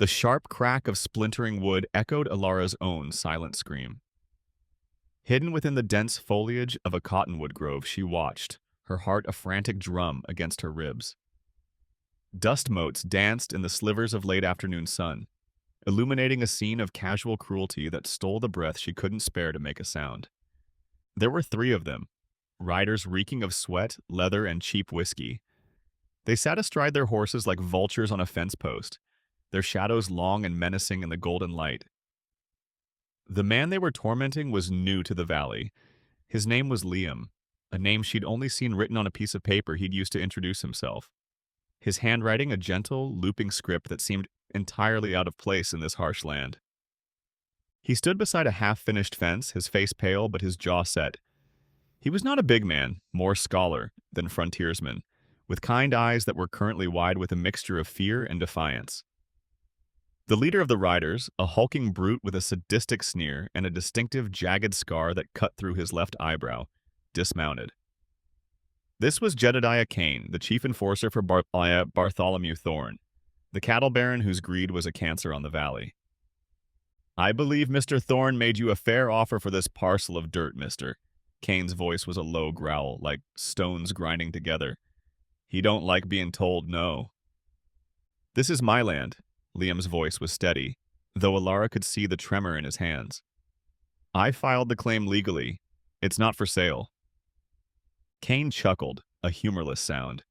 The sharp crack of splintering wood echoed Alara's own silent scream. Hidden within the dense foliage of a cottonwood grove, she watched, her heart a frantic drum against her ribs. Dust motes danced in the slivers of late afternoon sun, illuminating a scene of casual cruelty that stole the breath she couldn't spare to make a sound. There were three of them, riders reeking of sweat, leather, and cheap whiskey. They sat astride their horses like vultures on a fence post, their shadows long and menacing in the golden light. The man they were tormenting was new to the valley. His name was Liam, a name she'd only seen written on a piece of paper he'd used to introduce himself. His handwriting a gentle, looping script that seemed entirely out of place in this harsh land. He stood beside a half-finished fence, his face pale but his jaw set. He was not a big man, more scholar than frontiersman, with kind eyes that were currently wide with a mixture of fear and defiance. The leader of the riders, a hulking brute with a sadistic sneer and a distinctive jagged scar that cut through his left eyebrow, dismounted. This was Jedediah Kane, the chief enforcer for Bartholomew Thorne, the cattle baron whose greed was a cancer on the valley. "I believe Mr. Thorne made you a fair offer for this parcel of dirt, mister." Kane's voice was a low growl, like stones grinding together. "He don't like being told no." "This is my land." Liam's voice was steady, though Alara could see the tremor in his hands. "I filed the claim legally. It's not for sale." Kane chuckled, a humorless sound.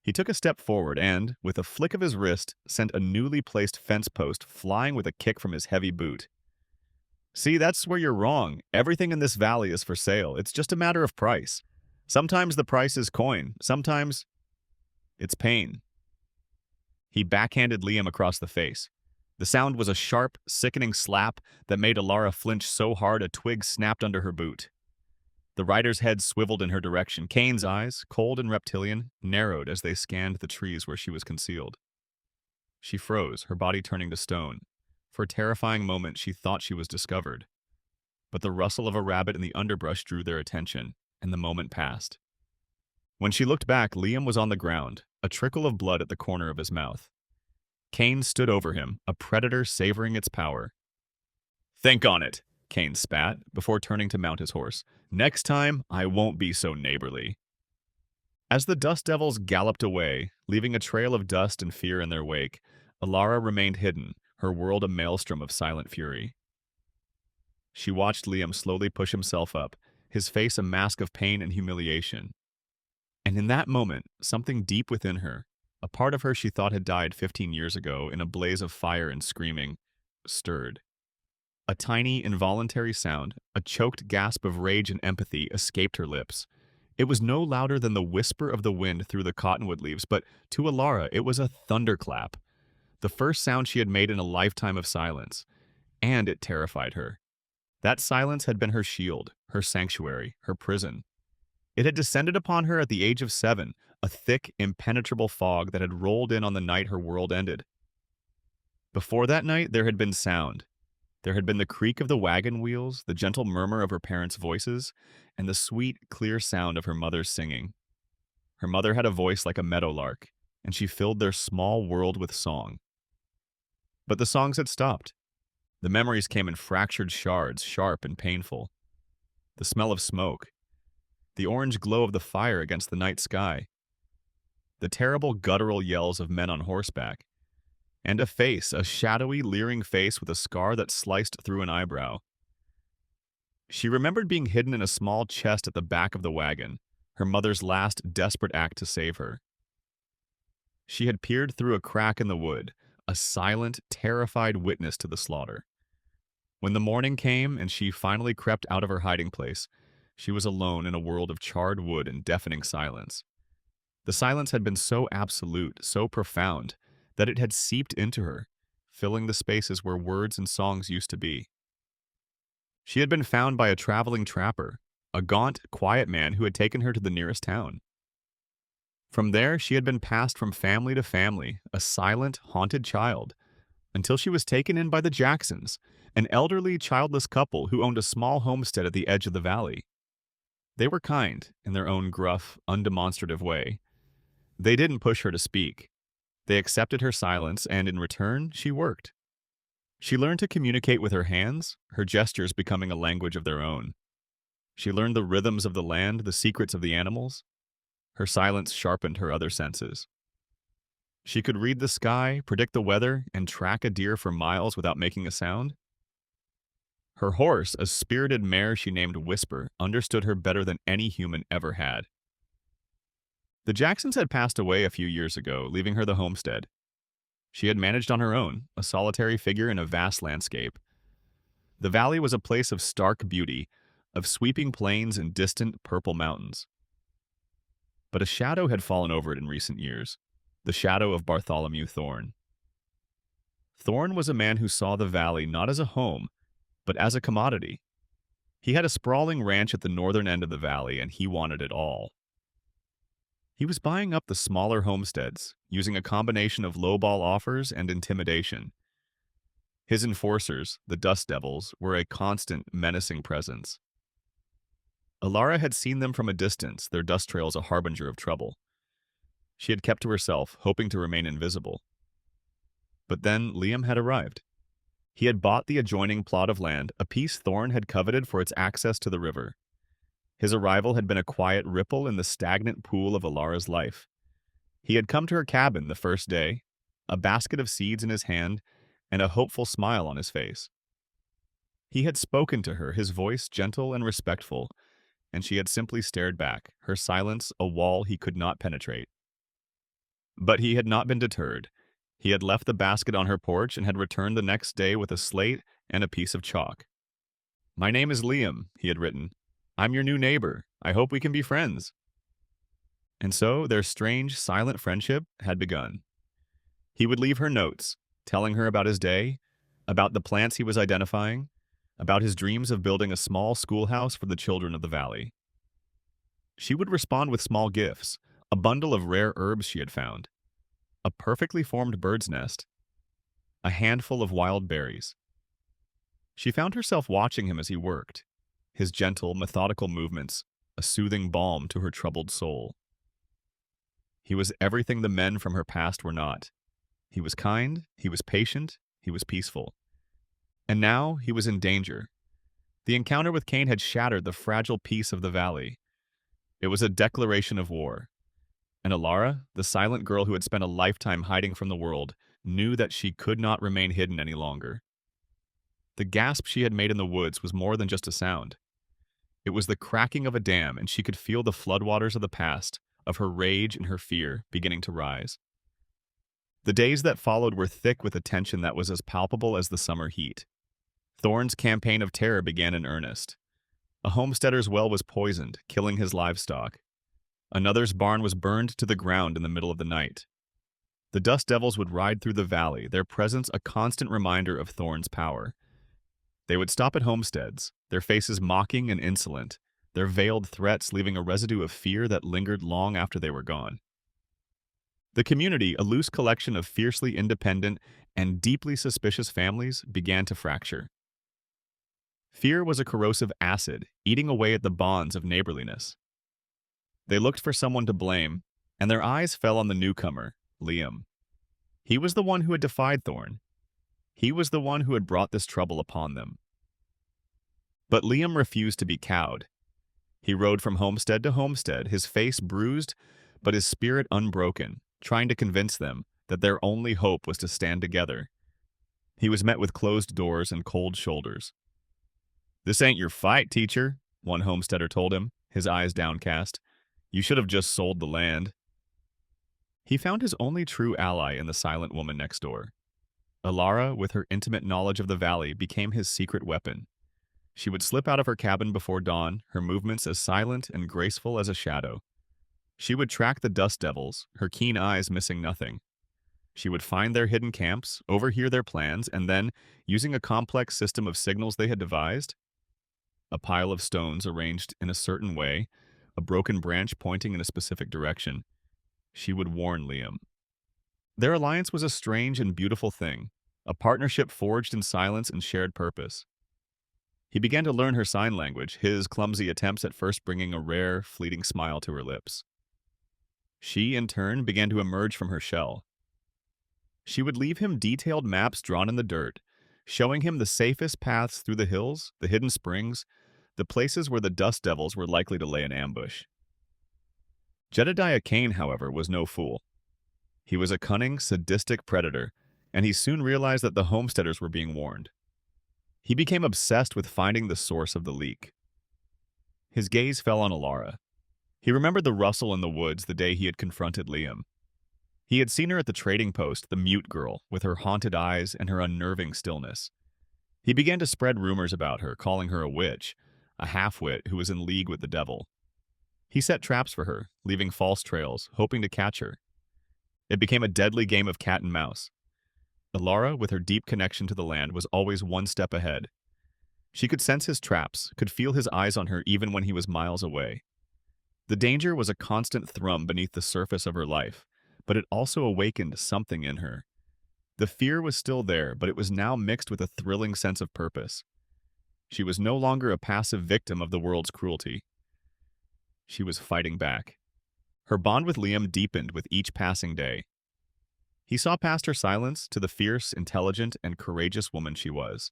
He took a step forward and, with a flick of his wrist, sent a newly placed fence post flying with a kick from his heavy boot. "See, that's where you're wrong. Everything in this valley is for sale. It's just a matter of price. Sometimes the price is coin. Sometimes it's pain." He backhanded Liam across the face. The sound was a sharp, sickening slap that made Alara flinch so hard a twig snapped under her boot. The rider's head swiveled in her direction. Kane's eyes, cold and reptilian, narrowed as they scanned the trees where she was concealed. She froze, her body turning to stone. For a terrifying moment, she thought she was discovered. But the rustle of a rabbit in the underbrush drew their attention, and the moment passed. When she looked back, Liam was on the ground, a trickle of blood at the corner of his mouth. Kane stood over him, a predator savoring its power. "Think on it," Kane spat, before turning to mount his horse. "Next time, I won't be so neighborly." As the dust devils galloped away, leaving a trail of dust and fear in their wake, Alara remained hidden, her world a maelstrom of silent fury. She watched Liam slowly push himself up, his face a mask of pain and humiliation. And in that moment, something deep within her, a part of her she thought had died 15 years ago in a blaze of fire and screaming, stirred. A tiny, involuntary sound, a choked gasp of rage and empathy escaped her lips. It was no louder than the whisper of the wind through the cottonwood leaves, but to Alara it was a thunderclap, the first sound she had made in a lifetime of silence, and it terrified her. That silence had been her shield, her sanctuary, her prison. It had descended upon her at the age of 7, a thick, impenetrable fog that had rolled in on the night her world ended. Before that night, there had been sound. There had been the creak of the wagon wheels, the gentle murmur of her parents' voices, and the sweet, clear sound of her mother's singing. Her mother had a voice like a meadowlark, and she filled their small world with song. But the songs had stopped. The memories came in fractured shards, sharp and painful. The smell of smoke, the orange glow of the fire against the night sky, the terrible guttural yells of men on horseback, and a face, a shadowy, leering face with a scar that sliced through an eyebrow. She remembered being hidden in a small chest at the back of the wagon, her mother's last desperate act to save her. She had peered through a crack in the wood, a silent, terrified witness to the slaughter. When the morning came and she finally crept out of her hiding place, she was alone in a world of charred wood and deafening silence. The silence had been so absolute, so profound, that it had seeped into her, filling the spaces where words and songs used to be. She had been found by a traveling trapper, a gaunt, quiet man who had taken her to the nearest town. From there, she had been passed from family to family, a silent, haunted child, until she was taken in by the Jacksons, an elderly, childless couple who owned a small homestead at the edge of the valley. They were kind, in their own gruff, undemonstrative way. They didn't push her to speak. They accepted her silence, and in return, she worked, She learned to communicate with her hands, her gestures becoming a language of their own. She learned the rhythms of the land, the secrets of the animals. Her silence sharpened her other senses. She could read the sky, predict the weather, and track a deer for miles without making a sound. Her horse, a spirited mare she named Whisper, understood her better than any human ever had. The Jacksons had passed away a few years ago, leaving her the homestead. She had managed on her own, a solitary figure in a vast landscape. The valley was a place of stark beauty, of sweeping plains and distant purple mountains. But a shadow had fallen over it in recent years, the shadow of Bartholomew Thorne. Thorne was a man who saw the valley not as a home, but as a commodity. He had a sprawling ranch at the northern end of the valley, and he wanted it all. He was buying up the smaller homesteads, using a combination of lowball offers and intimidation. His enforcers, the Dust Devils, were a constant, menacing presence. Alara had seen them from a distance, their dust trails a harbinger of trouble. She had kept to herself, hoping to remain invisible. But then Liam had arrived. He had bought the adjoining plot of land, a piece Thorne had coveted for its access to the river. His arrival had been a quiet ripple in the stagnant pool of Alara's life. He had come to her cabin the first day, a basket of seeds in his hand, and a hopeful smile on his face. He had spoken to her, his voice gentle and respectful, and she had simply stared back, her silence a wall he could not penetrate. But he had not been deterred. He had left the basket on her porch and had returned the next day with a slate and a piece of chalk. "My name is Liam," he had written. "I'm your new neighbor. I hope we can be friends." And so their strange, silent friendship had begun. He would leave her notes, telling her about his day, about the plants he was identifying, about his dreams of building a small schoolhouse for the children of the valley. She would respond with small gifts, a bundle of rare herbs she had found, a perfectly formed bird's nest, a handful of wild berries. She found herself watching him as he worked, his gentle, methodical movements, a soothing balm to her troubled soul. He was everything the men from her past were not. He was kind, he was patient, he was peaceful. And now he was in danger. The encounter with Cain had shattered the fragile peace of the valley. It was a declaration of war. And Alara, the silent girl who had spent a lifetime hiding from the world, knew that she could not remain hidden any longer. The gasp she had made in the woods was more than just a sound. It was the cracking of a dam, and she could feel the floodwaters of the past, of her rage and her fear, beginning to rise. The days that followed were thick with a tension that was as palpable as the summer heat. Thorne's campaign of terror began in earnest. A homesteader's well was poisoned, killing his livestock. Another's barn was burned to the ground in the middle of the night. The Dust Devils would ride through the valley, their presence a constant reminder of Thorne's power. They would stop at homesteads, their faces mocking and insolent, their veiled threats leaving a residue of fear that lingered long after they were gone. The community, a loose collection of fiercely independent and deeply suspicious families, began to fracture. Fear was a corrosive acid, eating away at the bonds of neighborliness. They looked for someone to blame, and their eyes fell on the newcomer, Liam. He was the one who had defied Thorne. He was the one who had brought this trouble upon them. But Liam refused to be cowed. He rode from homestead to homestead, his face bruised, but his spirit unbroken, trying to convince them that their only hope was to stand together. He was met with closed doors and cold shoulders. "This ain't your fight, teacher," one homesteader told him, his eyes downcast. "You should have just sold the land." He found his only true ally in the silent woman next door. Alara, with her intimate knowledge of the valley, became his secret weapon. She would slip out of her cabin before dawn, her movements as silent and graceful as a shadow. She would track the Dust Devils, her keen eyes missing nothing. She would find their hidden camps, overhear their plans, and then, using a complex system of signals they had devised, a pile of stones arranged in a certain way, a broken branch pointing in a specific direction, she would warn Liam. Their alliance was a strange and beautiful thing, a partnership forged in silence and shared purpose. He began to learn her sign language, his clumsy attempts at first bringing a rare, fleeting smile to her lips. She, in turn, began to emerge from her shell. She would leave him detailed maps drawn in the dirt, showing him the safest paths through the hills, the hidden springs, the places where the dust devils were likely to lay an ambush. Jedediah Kane, however, was no fool. He was a cunning, sadistic predator, and he soon realized that the homesteaders were being warned. He became obsessed with finding the source of the leak. His gaze fell on Alara. He remembered the rustle in the woods the day he had confronted Liam. He had seen her at the trading post, the mute girl, with her haunted eyes and her unnerving stillness. He began to spread rumors about her, calling her a witch, a half-wit who was in league with the devil. He set traps for her, leaving false trails, hoping to catch her. It became a deadly game of cat and mouse. Alara, with her deep connection to the land, was always one step ahead. She could sense his traps, could feel his eyes on her even when he was miles away. The danger was a constant thrum beneath the surface of her life, but it also awakened something in her. The fear was still there, but it was now mixed with a thrilling sense of purpose. She was no longer a passive victim of the world's cruelty. She was fighting back. Her bond with Liam deepened with each passing day. He saw past her silence to the fierce, intelligent, and courageous woman she was.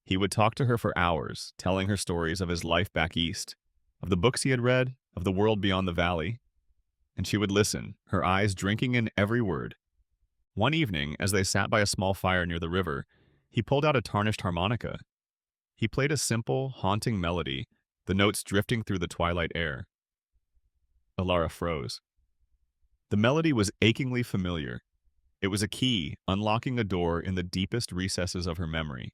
He would talk to her for hours, telling her stories of his life back east, of the books he had read, of the world beyond the valley. And she would listen, her eyes drinking in every word. One evening, as they sat by a small fire near the river, he pulled out a tarnished harmonica. He played a simple, haunting melody, the notes drifting through the twilight air. Alara froze. The melody was achingly familiar. It was a key, unlocking a door in the deepest recesses of her memory.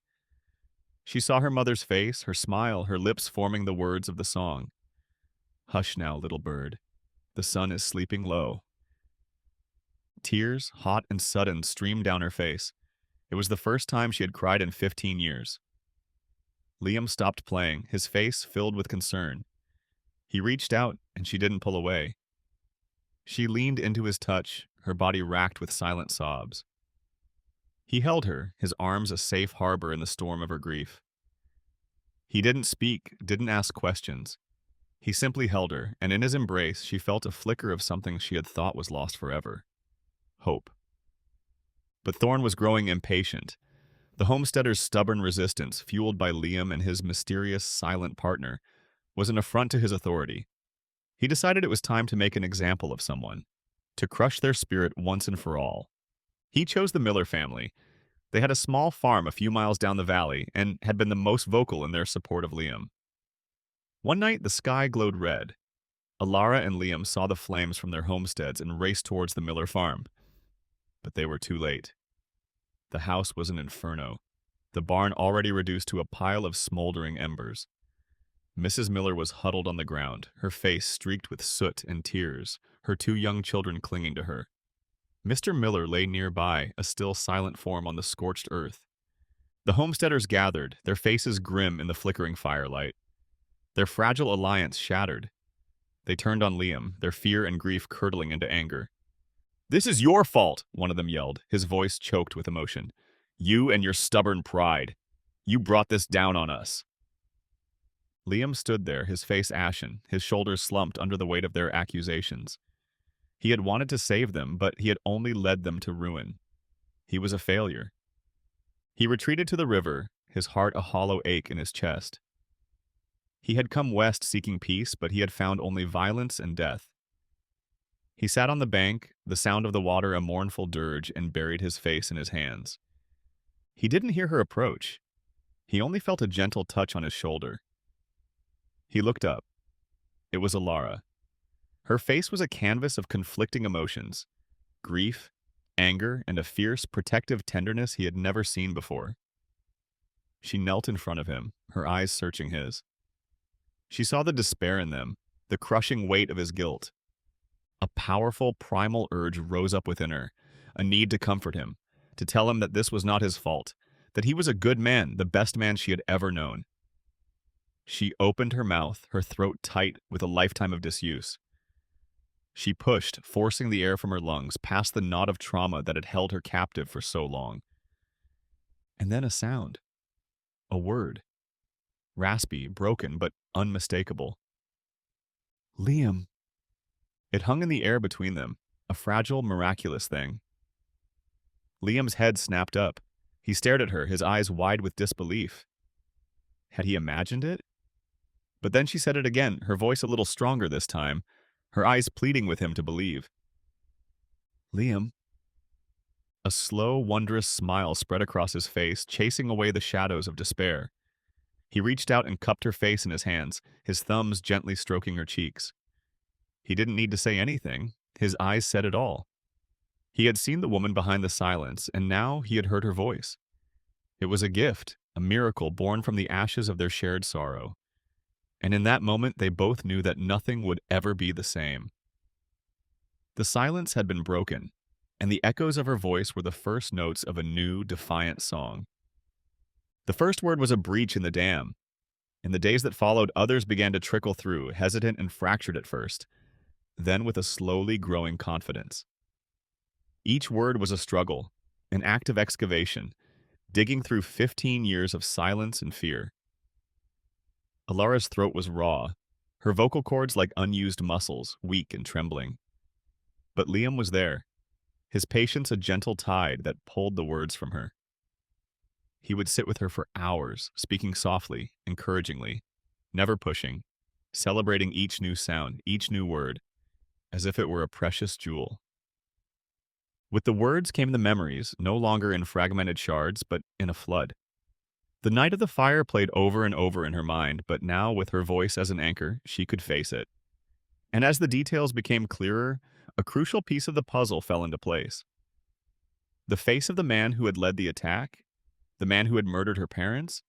She saw her mother's face, her smile, her lips forming the words of the song. "Hush now, little bird. The sun is sleeping low." Tears, hot and sudden, streamed down her face. It was the first time she had cried in 15 years. Liam stopped playing, his face filled with concern. He reached out, and she didn't pull away. She leaned into his touch, her body racked with silent sobs. He held her, his arms a safe harbor in the storm of her grief. He didn't speak, didn't ask questions. He simply held her, and in his embrace she felt a flicker of something she had thought was lost forever. Hope. But Thorn was growing impatient. The homesteader's stubborn resistance, fueled by Liam and his mysterious, silent partner, was an affront to his authority. He decided it was time to make an example of someone, to crush their spirit once and for all. He chose the Miller family. They had a small farm a few miles down the valley and had been the most vocal in their support of Liam. One night, the sky glowed red. Alara and Liam saw the flames from their homesteads and raced towards the Miller farm. But they were too late. The house was an inferno, the barn already reduced to a pile of smoldering embers. Mrs. Miller was huddled on the ground, her face streaked with soot and tears, her 2 young children clinging to her. Mr. Miller lay nearby, a still silent form on the scorched earth. The homesteaders gathered, their faces grim in the flickering firelight. Their fragile alliance shattered. They turned on Liam, their fear and grief curdling into anger. "This is your fault," one of them yelled, his voice choked with emotion. "You and your stubborn pride. You brought this down on us." Liam stood there, his face ashen, his shoulders slumped under the weight of their accusations. He had wanted to save them, but he had only led them to ruin. He was a failure. He retreated to the river, his heart a hollow ache in his chest. He had come west seeking peace, but he had found only violence and death. He sat on the bank, the sound of the water a mournful dirge, and buried his face in his hands. He didn't hear her approach. He only felt a gentle touch on his shoulder. He looked up. It was Alara. Her face was a canvas of conflicting emotions, grief, anger, and a fierce, protective tenderness he had never seen before. She knelt in front of him, her eyes searching his. She saw the despair in them, the crushing weight of his guilt. A powerful, primal urge rose up within her, a need to comfort him, to tell him that this was not his fault, that he was a good man, the best man she had ever known. She opened her mouth, her throat tight with a lifetime of disuse. She pushed, forcing the air from her lungs, past the knot of trauma that had held her captive for so long. And then a sound. A word. Raspy, broken, but unmistakable. "Liam." It hung in the air between them, a fragile, miraculous thing. Liam's head snapped up. He stared at her, his eyes wide with disbelief. Had he imagined it? But then she said it again, her voice a little stronger this time, her eyes pleading with him to believe. Liam. A slow, wondrous smile spread across his face, chasing away the shadows of despair. He reached out and cupped her face in his hands, his thumbs gently stroking her cheeks. He didn't need to say anything. His eyes said it all. He had seen the woman behind the silence, and now he had heard her voice. It was a gift, a miracle born from the ashes of their shared sorrow. And in that moment, they both knew that nothing would ever be the same. The silence had been broken, and the echoes of her voice were the first notes of a new, defiant song. The first word was a breach in the dam. In the days that followed, others began to trickle through, hesitant and fractured at first, then with a slowly growing confidence. Each word was a struggle, an act of excavation, digging through 15 years of silence and fear. Alara's throat was raw, her vocal cords like unused muscles, weak and trembling. But Liam was there, his patience a gentle tide that pulled the words from her. He would sit with her for hours, speaking softly, encouragingly, never pushing, celebrating each new sound, each new word, as if it were a precious jewel. With the words came the memories, no longer in fragmented shards, but in a flood. The night of the fire played over and over in her mind, but now, with her voice as an anchor, she could face it. And as the details became clearer, a crucial piece of the puzzle fell into place. The face of the man who had led the attack, the man who had murdered her parents,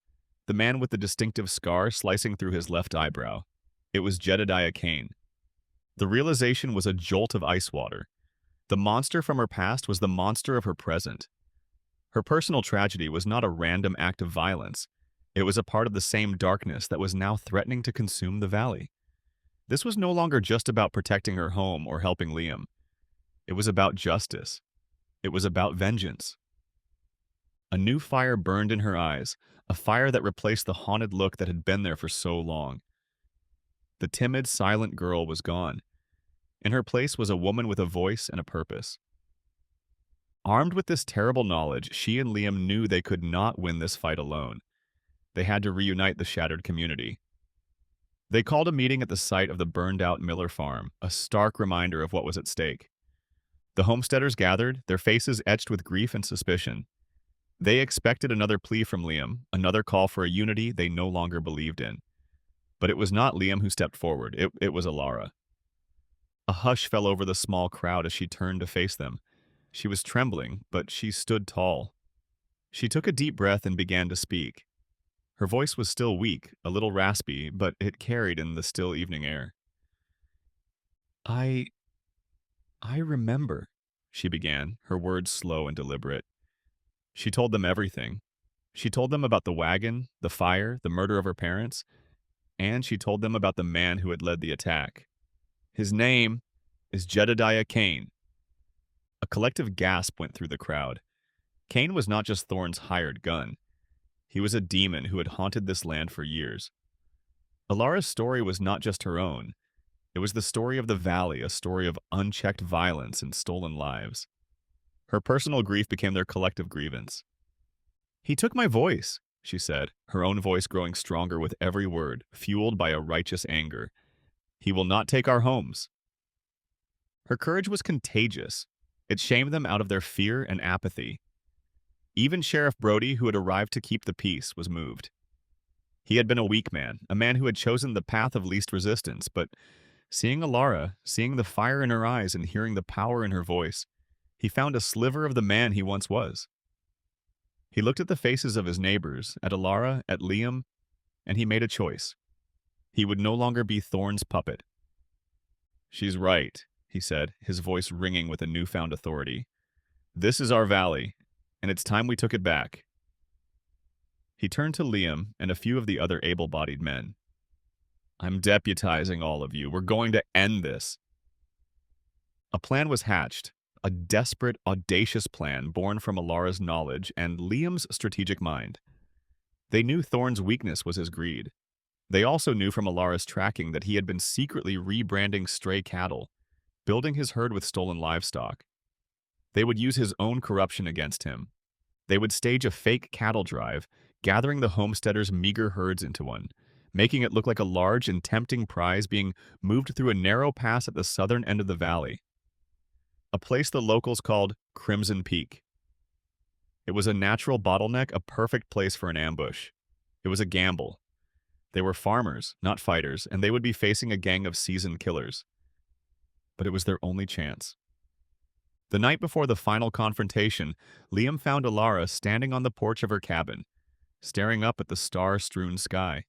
the man with the distinctive scar slicing through his left eyebrow. It was Jedediah Kane. The realization was a jolt of ice water. The monster from her past was the monster of her present. Her personal tragedy was not a random act of violence. It was a part of the same darkness that was now threatening to consume the valley. This was no longer just about protecting her home or helping Liam. It was about justice. It was about vengeance. A new fire burned in her eyes, a fire that replaced the haunted look that had been there for so long. The timid, silent girl was gone. In her place was a woman with a voice and a purpose. Armed with this terrible knowledge, she and Liam knew they could not win this fight alone. They had to reunite the shattered community. They called a meeting at the site of the burned-out Miller farm, a stark reminder of what was at stake. The homesteaders gathered, their faces etched with grief and suspicion. They expected another plea from Liam, another call for a unity they no longer believed in. But it was not Liam who stepped forward, it was Alara. A hush fell over the small crowd as she turned to face them. She was trembling, but she stood tall. She took a deep breath and began to speak. Her voice was still weak, a little raspy, but it carried in the still evening air. I remember, she began, her words slow and deliberate. She told them everything. She told them about the wagon, the fire, the murder of her parents, and she told them about the man who had led the attack. His name is Jedediah Kane. A collective gasp went through the crowd. Kane was not just Thorne's hired gun. He was a demon who had haunted this land for years. Alara's story was not just her own. It was the story of the valley, a story of unchecked violence and stolen lives. Her personal grief became their collective grievance. He took my voice, she said, her own voice growing stronger with every word, fueled by a righteous anger. He will not take our homes. Her courage was contagious. It shamed them out of their fear and apathy. Even Sheriff Brody, who had arrived to keep the peace, was moved. He had been a weak man, a man who had chosen the path of least resistance, but seeing Alara, seeing the fire in her eyes and hearing the power in her voice, he found a sliver of the man he once was. He looked at the faces of his neighbors, at Alara, at Liam, and he made a choice. He would no longer be Thorne's puppet. She's right, he said, his voice ringing with a newfound authority. This is our valley, and it's time we took it back. He turned to Liam and a few of the other able-bodied men. I'm deputizing all of you. We're going to end this. A plan was hatched, a desperate, audacious plan born from Alara's knowledge and Liam's strategic mind. They knew Thorne's weakness was his greed. They also knew from Alara's tracking that he had been secretly rebranding stray cattle, building his herd with stolen livestock. They would use his own corruption against him. They would stage a fake cattle drive, gathering the homesteaders' meager herds into one, making it look like a large and tempting prize being moved through a narrow pass at the southern end of the valley, a place the locals called Crimson Peak. It was a natural bottleneck, a perfect place for an ambush. It was a gamble. They were farmers, not fighters, and they would be facing a gang of seasoned killers. But it was their only chance. The night before the final confrontation, Liam found Alara standing on the porch of her cabin, staring up at the star-strewn sky.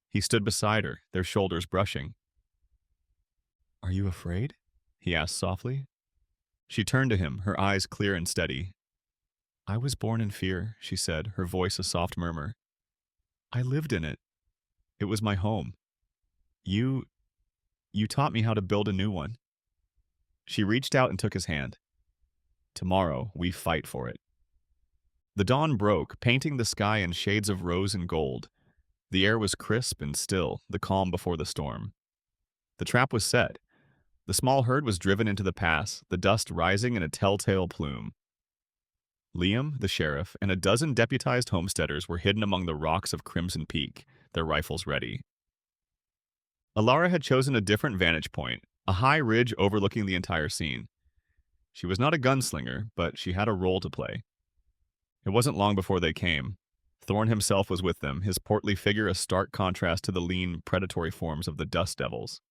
He stood beside her, their shoulders brushing. "Are you afraid?" he asked softly. She turned to him, her eyes clear and steady. "I was born in fear," she said, her voice a soft murmur. "I lived in it. It was my home. You taught me how to build a new one." She reached out and took his hand. "Tomorrow, we fight for it." The dawn broke, painting the sky in shades of rose and gold. The air was crisp and still, the calm before the storm. The trap was set. The small herd was driven into the pass, the dust rising in a telltale plume. Liam, the sheriff, and a dozen deputized homesteaders were hidden among the rocks of Crimson Peak, their rifles ready. Alara had chosen a different vantage point, a high ridge overlooking the entire scene. She was not a gunslinger, but she had a role to play. It wasn't long before they came. Thorn himself was with them, his portly figure a stark contrast to the lean, predatory forms of the Dust Devils.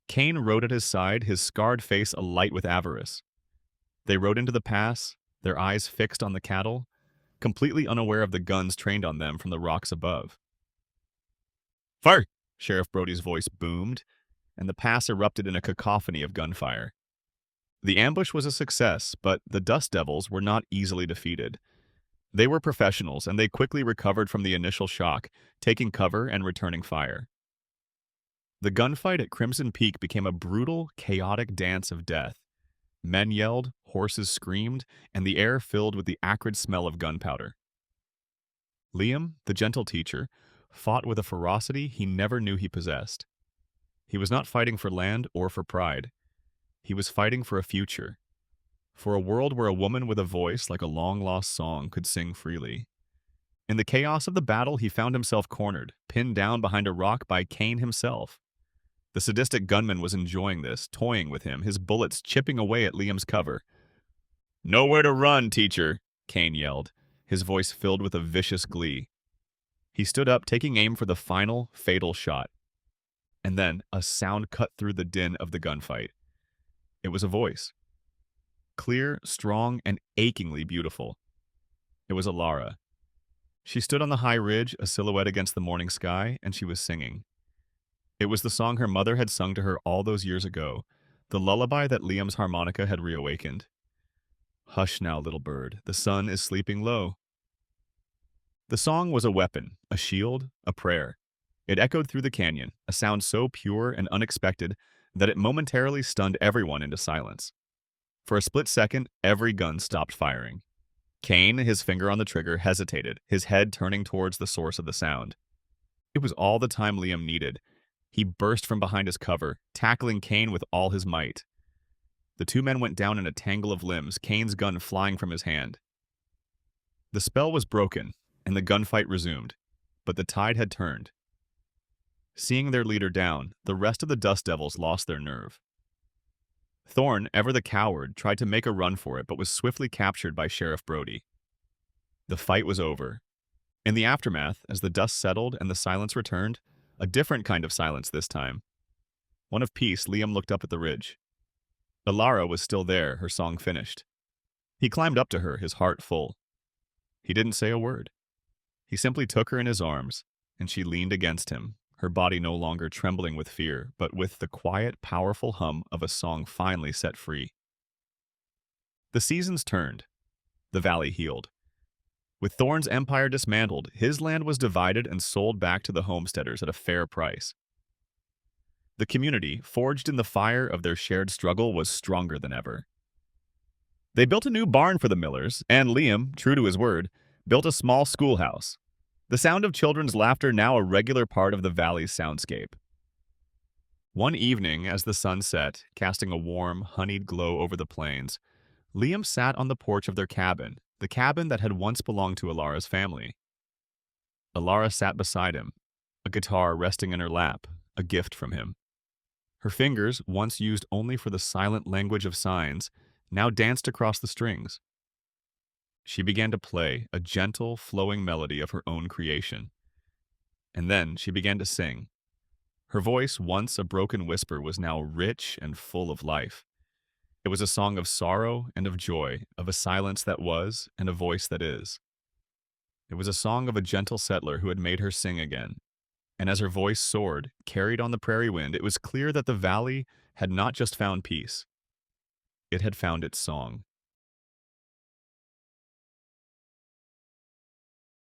Kane rode at his side, his scarred face alight with avarice. They rode into the pass, their eyes fixed on the cattle, completely unaware of the guns trained on them from the rocks above. "Fire!" Sheriff Brody's voice boomed, and the pass erupted in a cacophony of gunfire. The ambush was a success, but the Dust Devils were not easily defeated. They were professionals, and they quickly recovered from the initial shock, taking cover and returning fire. The gunfight at Crimson Peak became a brutal, chaotic dance of death. Men yelled, horses screamed, and the air filled with the acrid smell of gunpowder. Liam, the gentle teacher, fought with a ferocity he never knew he possessed. He was not fighting for land or for pride. He was fighting for a future, for a world where a woman with a voice like a long-lost song could sing freely. In the chaos of the battle, he found himself cornered, pinned down behind a rock by Kane himself. The sadistic gunman was enjoying this, toying with him, his bullets chipping away at Liam's cover. "Nowhere to run, teacher," Kane yelled, his voice filled with a vicious glee. He stood up, taking aim for the final, fatal shot. And then a sound cut through the din of the gunfight. It was a voice. Clear, strong, and achingly beautiful. It was Alara. She stood on the high ridge, a silhouette against the morning sky, and she was singing. It was the song her mother had sung to her all those years ago, the lullaby that Liam's harmonica had reawakened. "Hush now, little bird, the sun is sleeping low." The song was a weapon, a shield, a prayer. It echoed through the canyon, a sound so pure and unexpected that it momentarily stunned everyone into silence. For a split second, every gun stopped firing. Kane, his finger on the trigger, hesitated, his head turning towards the source of the sound. It was all the time Liam needed. He burst from behind his cover, tackling Kane with all his might. The two men went down in a tangle of limbs, Kane's gun flying from his hand. The spell was broken, and the gunfight resumed, but the tide had turned. Seeing their leader down, the rest of the Dust Devils lost their nerve. Thorn, ever the coward, tried to make a run for it, but was swiftly captured by Sheriff Brody. The fight was over. In the aftermath, as the dust settled and the silence returned, a different kind of silence this time. One of peace, Liam looked up at the ridge. Alara was still there, her song finished. He climbed up to her, his heart full. He didn't say a word. He simply took her in his arms, and she leaned against him, her body no longer trembling with fear, but with the quiet, powerful hum of a song finally set free. The seasons turned. The valley healed. With Thorn's empire dismantled, his land was divided and sold back to the homesteaders at a fair price. The community, forged in the fire of their shared struggle, was stronger than ever. They built a new barn for the Millers, and Liam, true to his word, built a small schoolhouse. The sound of children's laughter now a regular part of the valley's soundscape. One evening, as the sun set, casting a warm, honeyed glow over the plains, Liam sat on the porch of their cabin, the cabin that had once belonged to Alara's family. Alara sat beside him, a guitar resting in her lap, a gift from him. Her fingers, once used only for the silent language of signs, now danced across the strings. She began to play a gentle, flowing melody of her own creation. And then she began to sing. Her voice, once a broken whisper, was now rich and full of life. It was a song of sorrow and of joy, of a silence that was and a voice that is. It was a song of a gentle settler who had made her sing again. And as her voice soared, carried on the prairie wind, it was clear that the valley had not just found peace. It had found its song.